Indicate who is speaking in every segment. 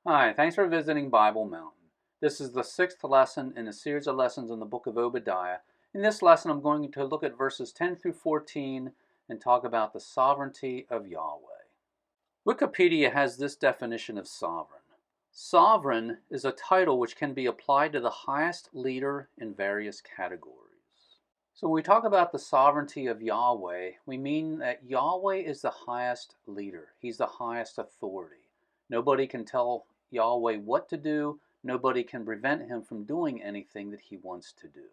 Speaker 1: Hi, thanks for visiting Bible Mountain. This is the sixth lesson in a series of lessons in the book of Obadiah. In this lesson, I'm going to look at verses 10 through 14 and talk about the sovereignty of Yahweh. Wikipedia has this definition of sovereign. Sovereign is a title which can be applied to the highest leader in various categories. So when we talk about the sovereignty of Yahweh, we mean that Yahweh is the highest leader. He's the highest authority. Nobody can tell Yahweh what to do. Nobody can prevent him from doing anything that he wants to do.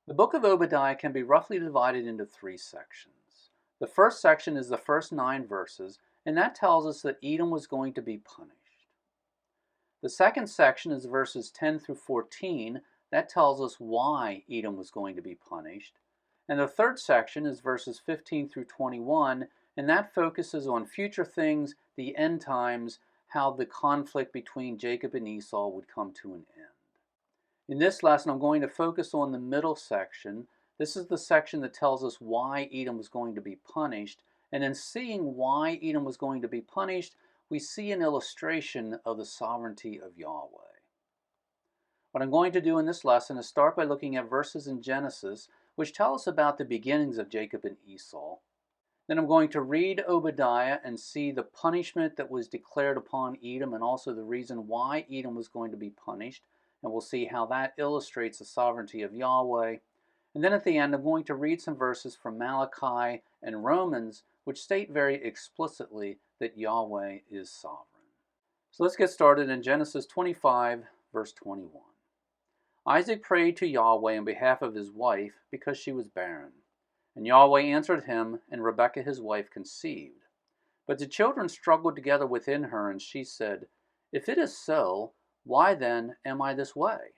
Speaker 1: The book of Obadiah can be roughly divided into three sections. The first section is the first 9 verses, and that tells us that Edom was going to be punished. The second section is verses 10 through 14. That tells us why Edom was going to be punished. And the third section is verses 15 through 21, and that focuses on future things, the end times, how the conflict between Jacob and Esau would come to an end. In this lesson, I'm going to focus on the middle section. This is the section that tells us why Edom was going to be punished. And in seeing why Edom was going to be punished, we see an illustration of the sovereignty of Yahweh. What I'm going to do in this lesson is start by looking at verses in Genesis, which tell us about the beginnings of Jacob and Esau. Then I'm going to read Obadiah and see the punishment that was declared upon Edom and also the reason why Edom was going to be punished. And we'll see how that illustrates the sovereignty of Yahweh. And then at the end, I'm going to read some verses from Malachi and Romans, which state very explicitly that Yahweh is sovereign. So let's get started in Genesis 25, verse 21. Isaac prayed to Yahweh on behalf of his wife because she was barren. And Yahweh answered him, and Rebekah his wife conceived. But the children struggled together within her, and she said, "If it is so, why then am I this way?"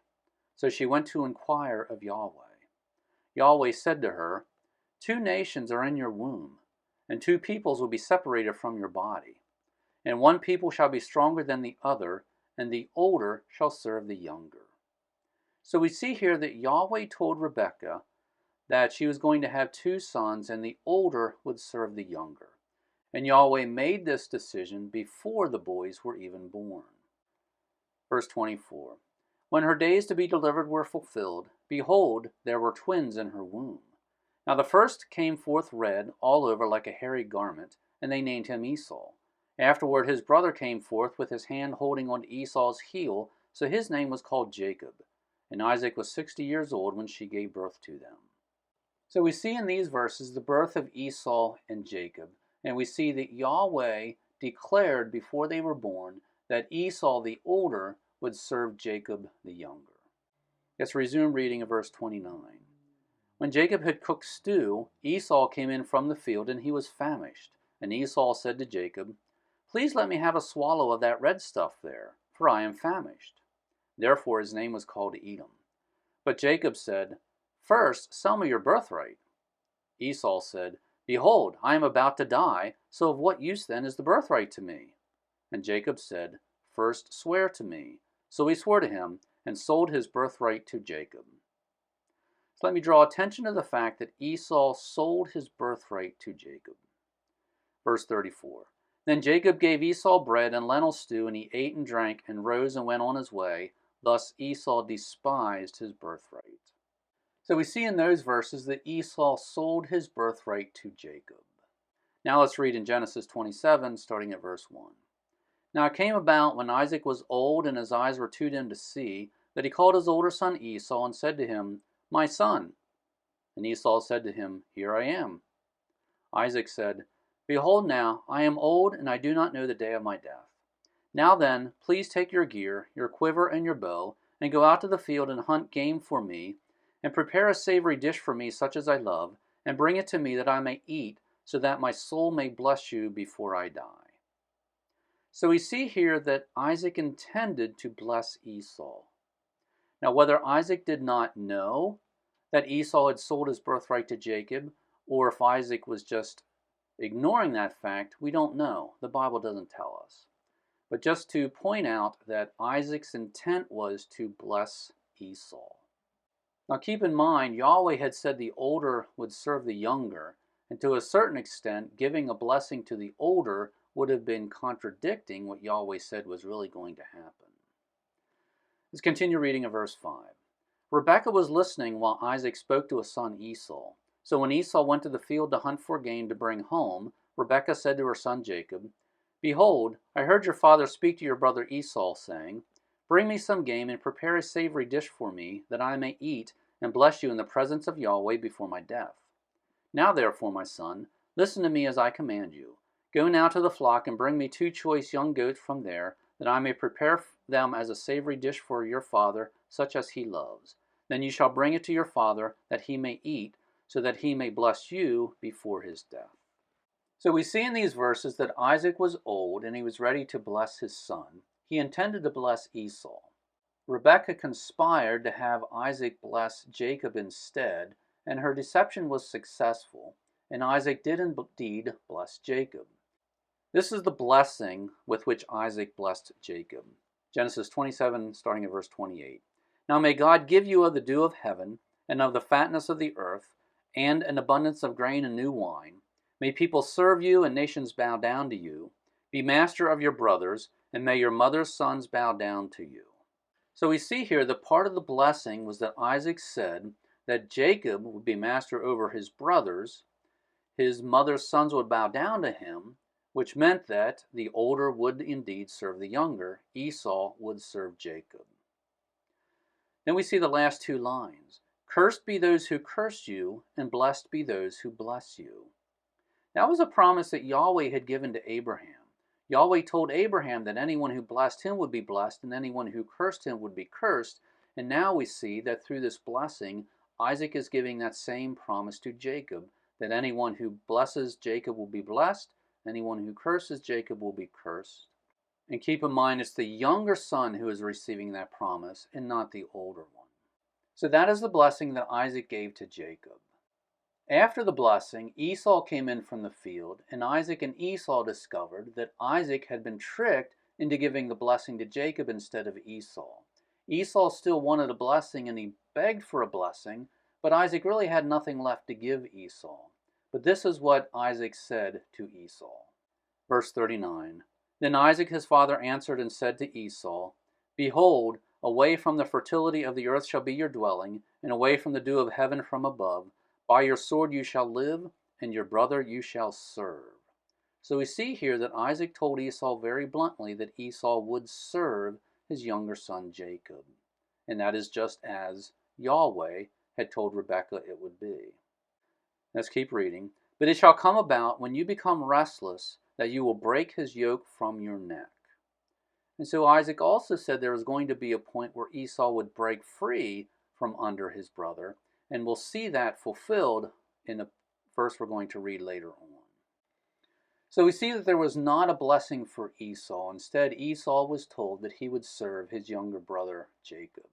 Speaker 1: So she went to inquire of Yahweh. Yahweh said to her, "2 nations are in your womb, and 2 peoples will be separated from your body. And one people shall be stronger than the other, and the older shall serve the younger." So we see here that Yahweh told Rebekah that she was going to have 2 sons, and the older would serve the younger. And Yahweh made this decision before the boys were even born. Verse 24. When her days to be delivered were fulfilled, behold, there were twins in her womb. Now the first came forth red all over like a hairy garment, and they named him Esau. Afterward his brother came forth with his hand holding on Esau's heel, so his name was called Jacob. And Isaac was 60 years old when she gave birth to them. So we see in these verses the birth of Esau and Jacob, and we see that Yahweh declared before they were born that Esau the older would serve Jacob the younger. Let's resume reading of verse 29. When Jacob had cooked stew, Esau came in from the field, and he was famished. And Esau said to Jacob, "Please let me have a swallow of that red stuff there, for I am famished." Therefore his name was called Edom. But Jacob said, "First, sell me your birthright." Esau said, "Behold, I am about to die, so of what use then is the birthright to me?" And Jacob said, "First swear to me." So he swore to him, and sold his birthright to Jacob. So let me draw attention to the fact that Esau sold his birthright to Jacob. Verse 34. Then Jacob gave Esau bread and lentil stew, and he ate and drank, and rose and went on his way. Thus Esau despised his birthright. So we see in those verses that Esau sold his birthright to Jacob. Now let's read in Genesis 27, starting at verse 1. Now it came about when Isaac was old and his eyes were too dim to see, that he called his older son Esau and said to him, "My son." And Esau said to him, "Here I am." Isaac said, "Behold now, I am old and I do not know the day of my death. Now then, please take your gear, your quiver, and your bow, and go out to the field and hunt game for me, and prepare a savory dish for me such as I love, and bring it to me that I may eat, so that my soul may bless you before I die." So we see here that Isaac intended to bless Esau. Now whether Isaac did not know that Esau had sold his birthright to Jacob, or if Isaac was just ignoring that fact, we don't know. The Bible doesn't tell us. But just to point out that Isaac's intent was to bless Esau. Now keep in mind, Yahweh had said the older would serve the younger, and to a certain extent, giving a blessing to the older would have been contradicting what Yahweh said was really going to happen. Let's continue reading in verse 5. Rebekah was listening while Isaac spoke to his son Esau. So when Esau went to the field to hunt for game to bring home, Rebekah said to her son Jacob, "Behold, I heard your father speak to your brother Esau, saying, 'Bring me some game and prepare a savory dish for me, that I may eat and bless you in the presence of Yahweh before my death.' Now therefore, my son, listen to me as I command you. Go now to the flock and bring me 2 choice young goats from there, that I may prepare them as a savory dish for your father, such as he loves. Then you shall bring it to your father, that he may eat, so that he may bless you before his death." So we see in these verses that Isaac was old and he was ready to bless his son. He intended to bless Esau. Rebekah conspired to have Isaac bless Jacob instead, and her deception was successful, and Isaac did indeed bless Jacob. This is the blessing with which Isaac blessed Jacob. Genesis 27, starting at verse 28. "Now may God give you of the dew of heaven, and of the fatness of the earth, and an abundance of grain and new wine. May people serve you, and nations bow down to you. Be master of your brothers, and may your mother's sons bow down to you." So we see here that part of the blessing was that Isaac said that Jacob would be master over his brothers, his mother's sons would bow down to him, which meant that the older would indeed serve the younger. Esau would serve Jacob. Then we see the last 2 lines. "Cursed be those who curse you, and blessed be those who bless you." That was a promise that Yahweh had given to Abraham. Yahweh told Abraham that anyone who blessed him would be blessed, and anyone who cursed him would be cursed. And now we see that through this blessing, Isaac is giving that same promise to Jacob, that anyone who blesses Jacob will be blessed, anyone who curses Jacob will be cursed. And keep in mind, it's the younger son who is receiving that promise, and not the older one. So that is the blessing that Isaac gave to Jacob. After the blessing, Esau came in from the field, and Isaac and Esau discovered that Isaac had been tricked into giving the blessing to Jacob instead of Esau. Esau still wanted a blessing, and he begged for a blessing, but Isaac really had nothing left to give Esau. But this is what Isaac said to Esau. Verse 39, "Then Isaac his father answered and said to Esau, 'Behold, away from the fertility of the earth shall be your dwelling, and away from the dew of heaven from above. By your sword you shall live, and your brother you shall serve.'" So we see here that Isaac told Esau very bluntly that Esau would serve his younger son Jacob. And that is just as Yahweh had told Rebekah it would be. Let's keep reading. "But it shall come about when you become restless that you will break his yoke from your neck." And so Isaac also said there was going to be a point where Esau would break free from under his brother. And we'll see that fulfilled in the verse we're going to read later on. So we see that there was not a blessing for Esau. Instead, Esau was told that he would serve his younger brother Jacob.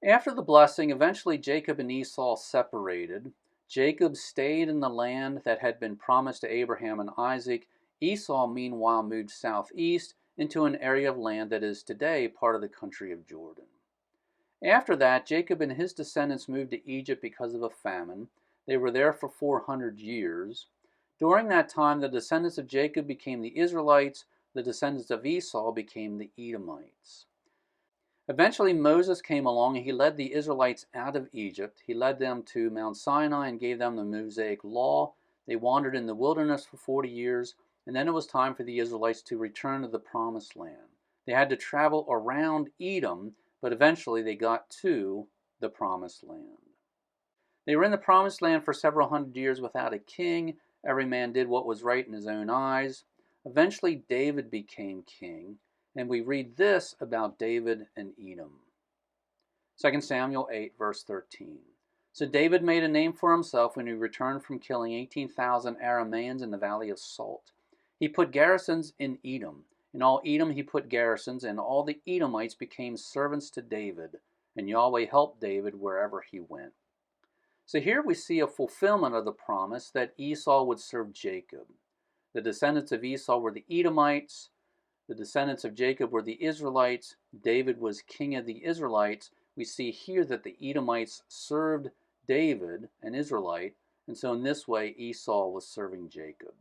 Speaker 1: After the blessing, eventually Jacob and Esau separated. Jacob stayed in the land that had been promised to Abraham and Isaac. Esau, meanwhile, moved southeast into an area of land that is today part of the country of Jordan. After that, Jacob and his descendants moved to Egypt because of a famine. They were there for 400 years. During that time, the descendants of Jacob became the Israelites. The descendants of Esau became the Edomites. Eventually, Moses came along and he led the Israelites out of Egypt. He led them to Mount Sinai and gave them the Mosaic Law. They wandered in the wilderness for 40 years, and then it was time for the Israelites to return to the Promised Land. They had to travel around Edom, but eventually they got to the Promised Land. They were in the Promised Land for several hundred years without a king. Every man did what was right in his own eyes. Eventually David became king, and we read this about David and Edom. 2 Samuel 8, verse 13. "So David made a name for himself when he returned from killing 18,000 Arameans in the Valley of Salt. He put garrisons in Edom. In all Edom he put garrisons, and all the Edomites became servants to David, and Yahweh helped David wherever he went." So here we see a fulfillment of the promise that Esau would serve Jacob. The descendants of Esau were the Edomites. The descendants of Jacob were the Israelites. David was king of the Israelites. We see here that the Edomites served David, an Israelite, and so in this way Esau was serving Jacob.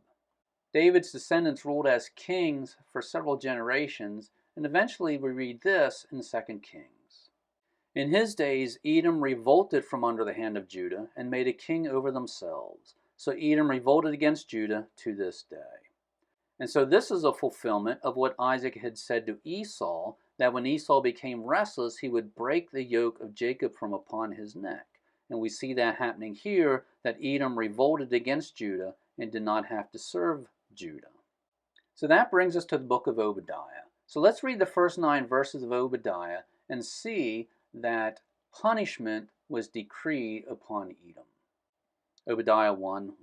Speaker 1: David's descendants ruled as kings for several generations, and eventually we read this in 2 Kings. In his days, Edom revolted from under the hand of Judah and made a king over themselves. So Edom revolted against Judah to this day. And so this is a fulfillment of what Isaac had said to Esau, that when Esau became restless, he would break the yoke of Jacob from upon his neck. And we see that happening here, that Edom revolted against Judah and did not have to serve Judah. So that brings us to the book of Obadiah. So let's read the first 9 verses of Obadiah and see that punishment was decreed upon Edom. Obadiah 1:1.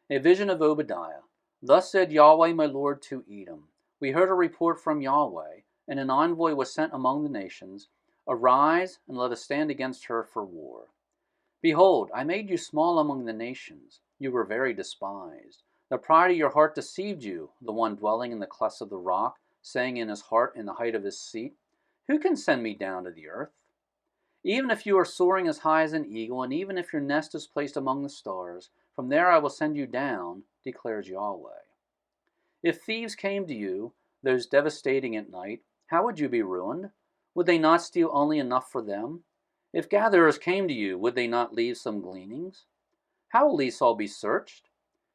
Speaker 1: A vision of Obadiah. Thus said Yahweh my Lord to Edom, we heard a report from Yahweh, and an envoy was sent among the nations. Arise, and let us stand against her for war. Behold, I made you small among the nations. You were very despised. The pride of your heart deceived you, the one dwelling in the clefts of the rock, saying in his heart in the height of his seat, who can send me down to the earth? Even if you are soaring as high as an eagle, and even if your nest is placed among the stars, from there I will send you down, declares Yahweh. If thieves came to you, those devastating at night, how would you be ruined? Would they not steal only enough for them? If gatherers came to you, would they not leave some gleanings? How will Esau be searched?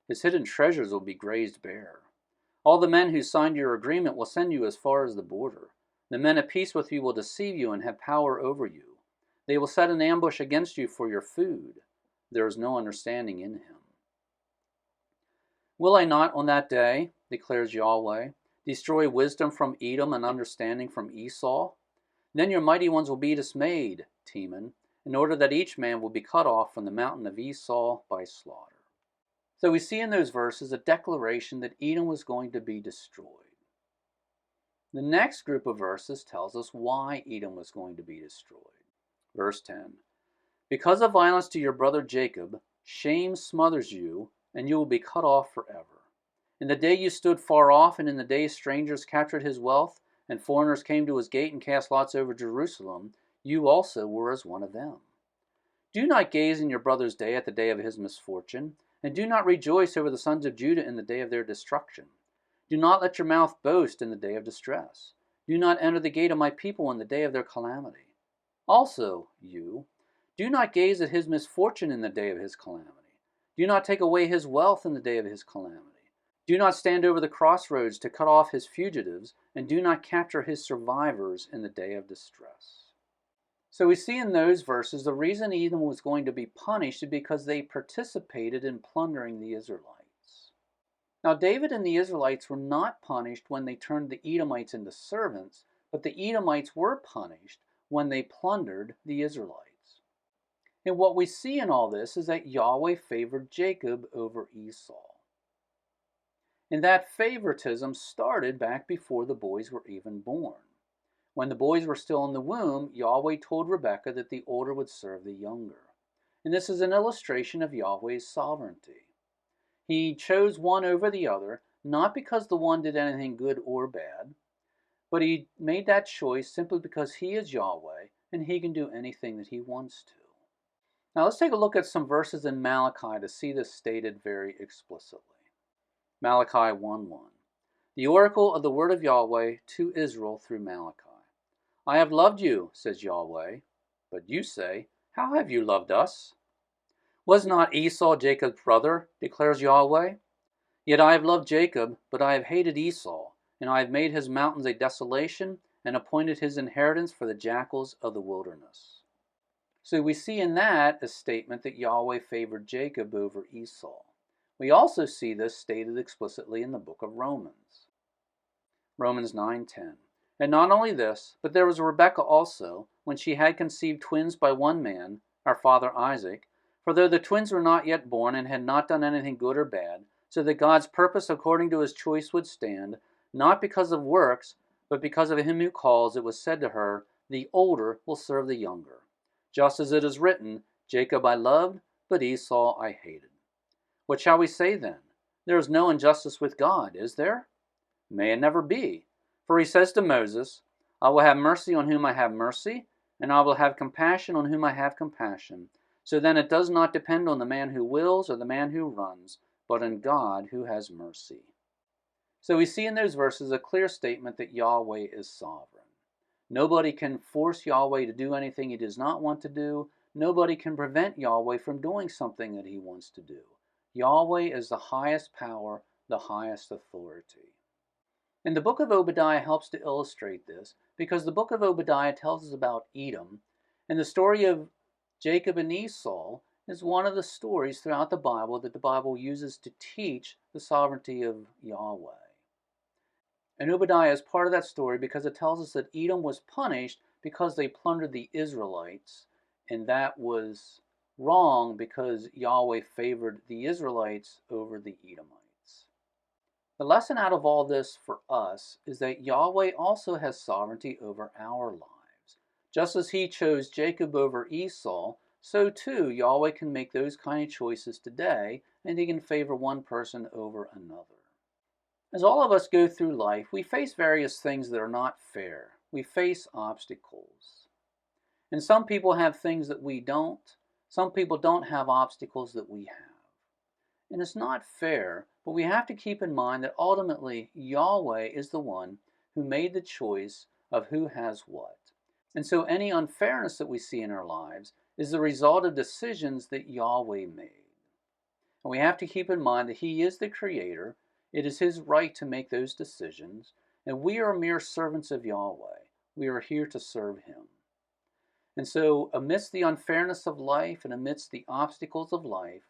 Speaker 1: His hidden treasures will be grazed bare. All the men who signed your agreement will send you as far as the border. The men at peace with you will deceive you and have power over you. They will set an ambush against you for your food. There is no understanding in him. Will I not on that day, declares Yahweh, destroy wisdom from Edom and understanding from Esau? Then your mighty ones will be dismayed, Teman, in order that each man will be cut off from the mountain of Esau by slaughter. So we see in those verses a declaration that Edom was going to be destroyed. The next group of verses tells us why Edom was going to be destroyed. Verse 10, because of violence to your brother Jacob, shame smothers you, and you will be cut off forever. In the day you stood far off, and in the day strangers captured his wealth, and foreigners came to his gate and cast lots over Jerusalem, you also were as one of them. Do not gaze in your brother's day at the day of his misfortune, and do not rejoice over the sons of Judah in the day of their destruction. Do not let your mouth boast in the day of distress. Do not enter the gate of my people in the day of their calamity. Also, you, do not gaze at his misfortune in the day of his calamity. Do not take away his wealth in the day of his calamity. Do not stand over the crossroads to cut off his fugitives, and do not capture his survivors in the day of distress. So we see in those verses the reason Edom was going to be punished is because they participated in plundering the Israelites. Now David and the Israelites were not punished when they turned the Edomites into servants, but the Edomites were punished when they plundered the Israelites. And what we see in all this is that Yahweh favored Jacob over Esau. And that favoritism started back before the boys were even born. When the boys were still in the womb, Yahweh told Rebekah that the older would serve the younger. And this is an illustration of Yahweh's sovereignty. He chose one over the other, not because the one did anything good or bad, but he made that choice simply because he is Yahweh and he can do anything that he wants to. Now let's take a look at some verses in Malachi to see this stated very explicitly. Malachi 1:1. The oracle of the word of Yahweh to Israel through Malachi. I have loved you, says Yahweh, but you say, how have you loved us? Was not Esau Jacob's brother, declares Yahweh? Yet I have loved Jacob, but I have hated Esau, and I have made his mountains a desolation, and appointed his inheritance for the jackals of the wilderness. So we see in that a statement that Yahweh favored Jacob over Esau. We also see this stated explicitly in the book of Romans. Romans 9:10. And not only this, but there was Rebekah also, when she had conceived twins by one man, our father Isaac, for though the twins were not yet born and had not done anything good or bad, so that God's purpose according to his choice would stand, not because of works, but because of him who calls, it was said to her, the older will serve the younger. Just as it is written, Jacob I loved, but Esau I hated. What shall we say then? There is no injustice with God, is there? May it never be. For he says to Moses, I will have mercy on whom I have mercy, and I will have compassion on whom I have compassion. So then it does not depend on the man who wills or the man who runs, but on God who has mercy. So we see in those verses a clear statement that Yahweh is sovereign. Nobody can force Yahweh to do anything he does not want to do. Nobody can prevent Yahweh from doing something that he wants to do. Yahweh is the highest power, the highest authority. And the book of Obadiah helps to illustrate this, because the book of Obadiah tells us about Edom, and the story of Jacob and Esau is one of the stories throughout the Bible that the Bible uses to teach the sovereignty of Yahweh. And Obadiah is part of that story because it tells us that Edom was punished because they plundered the Israelites, and that was wrong because Yahweh favored the Israelites over the Edomites. The lesson out of all this for us is that Yahweh also has sovereignty over our lives. Just as he chose Jacob over Esau, so too Yahweh can make those kind of choices today, and he can favor one person over another. As all of us go through life, we face various things that are not fair. We face obstacles. And some people have things that we don't. Some people don't have obstacles that we have. And it's not fair, but we have to keep in mind that ultimately Yahweh is the one who made the choice of who has what. And so any unfairness that we see in our lives is the result of decisions that Yahweh made. And we have to keep in mind that he is the creator. It is his right to make those decisions, and we are mere servants of Yahweh. We are here to serve him. And so, amidst the unfairness of life and amidst the obstacles of life,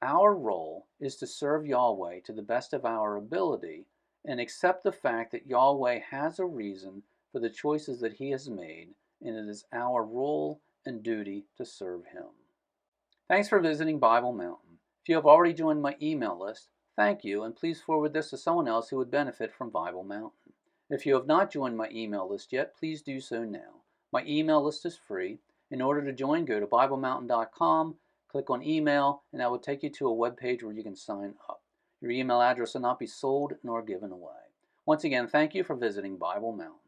Speaker 1: our role is to serve Yahweh to the best of our ability and accept the fact that Yahweh has a reason for the choices that he has made, and it is our role and duty to serve him. Thanks for visiting Bible Mountain. If you have already joined my email list, thank you, and please forward this to someone else who would benefit from Bible Mountain. If you have not joined my email list yet, please do so now. My email list is free. In order to join, go to BibleMountain.com, click on email, and that will take you to a web page where you can sign up. Your email address will not be sold nor given away. Once again, thank you for visiting Bible Mountain.